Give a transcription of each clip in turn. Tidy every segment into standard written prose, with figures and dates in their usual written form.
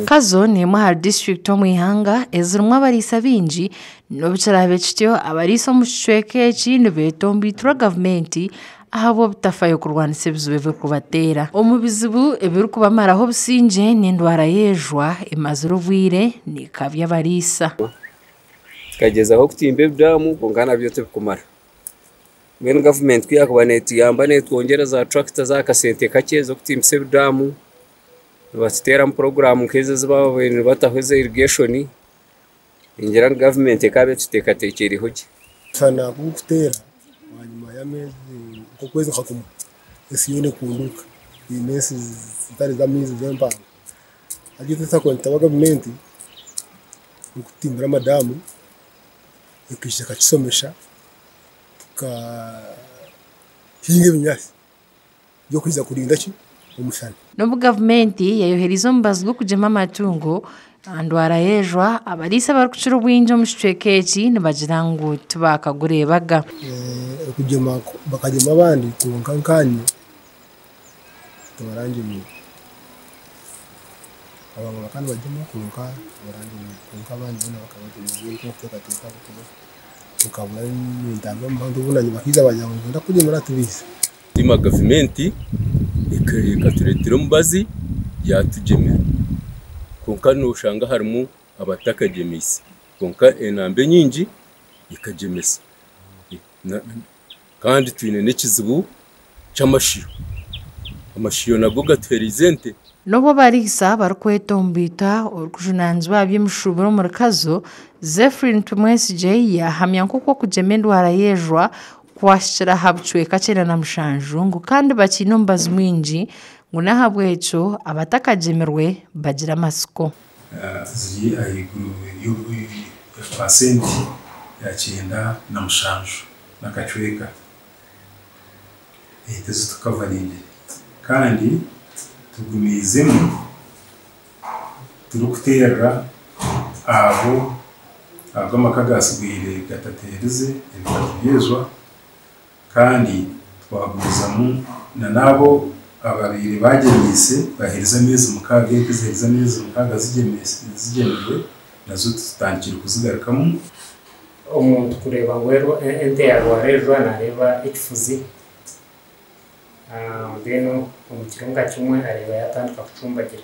Kazo ni imwe district omu ihanga ezirimu abariisa bingi n'obukyarabe kityo abariisa omu kicweka eki nibeetombiitirwa gavumenti ahabwa obutafayo kurwanisa ebizibu ebirikubateera. Omu bizibu ebirikubamaraho obusingye n'endwara y'enjwa emazire obwire nekabya abariisa. Tukagezaho kutimba ebidamu kwonka nabyo tibikumara. Mbwenu gavumenti kuyakuba netuyamba netwongera za tractor z'akasente kakye z'okutimbisa ebidamu batuteramu porogaramu nk'ezo zibabaire nibataho eza irrigation ingira ngu gavumenti ekabe tuteekateekereho gye. Sana kutera hanyuma y'amezi ukwezi nka kumwe esi yone kunduka inesi zitari z'amezi z'empanga agiye tutakwenta wa gavumenti ukutimbira madamu ikisha kakisomesha hinga ibinyasi byo kwiza kurinda ki umusana. N'obu gavumenti yayoheriza omubazi gw'okugema amatungo ndwara y'enjwa abariisa barikucura obwingi omu kicweka eki nibagira ngu tibakagureebaga. Okugema bakagema abandi kwonka nkanye tubarangire abantu bakandi bagema kwonka barangire kwonka abandi bona bakabagema ibintu okuteekateeka tukabona n'entambwe mu bantu bunanye bakiza bagira ngo ndakugemera tubizi. Tima gavumenti ikaturetera omubazi yatugemera konka noshanga harimu abatakagemisa konka enambe nyingi ikagemesa kandi twine n'ekizibu ky'amashiyo. Amashiyo nago gatuherize ente. N'obu abariisa barikwetombiita orukujunanizibwa by'emishuburo omu Kazo, Zephyrin Tumwesigye yahamya nk'oku okugema endwara y'enjwa kwashikira aha bicweka 97 ngu kandi bakiine omubazi mwingi ngu n'ahabwekyo abatakagemerwe bagira amasiko. Ziri ahaiguru ya pasenti ya 97 n'akacweka ente zitukavaringe kandi tugumizemu turikuteerera abo amaka gasigwire gatateerize ebikatu by'enjwa kandi twagumizamu n'abo ababiire bagemise bahereza amezi 6 ente zihereza amezi 6 zigemerwe nazo tutandikire kuzigarukamu. Omuntu kureba ngo ente yarwara enjwa nareba ekifuzi then omu kirunga kimwe areba yatandika kucumbagira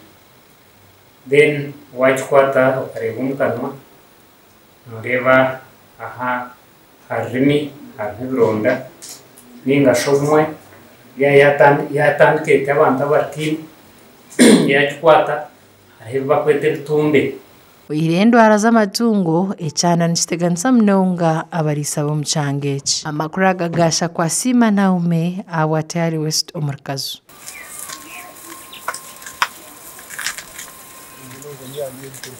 then wakikwata okareba omu kanwa noreba aha harurimi hariho ebironda ningashi obumwe yatandika eti abantu abaritiine yakikwata hariho ebi bakweta ebitumbe. Oire endwara z'amatungo ekyana nikiteganisa munonga abariisa b'omu kyanga eki. Amakuru agagasha kwa Sima Naume ahabwa Tayari West omu Kazo. Ndio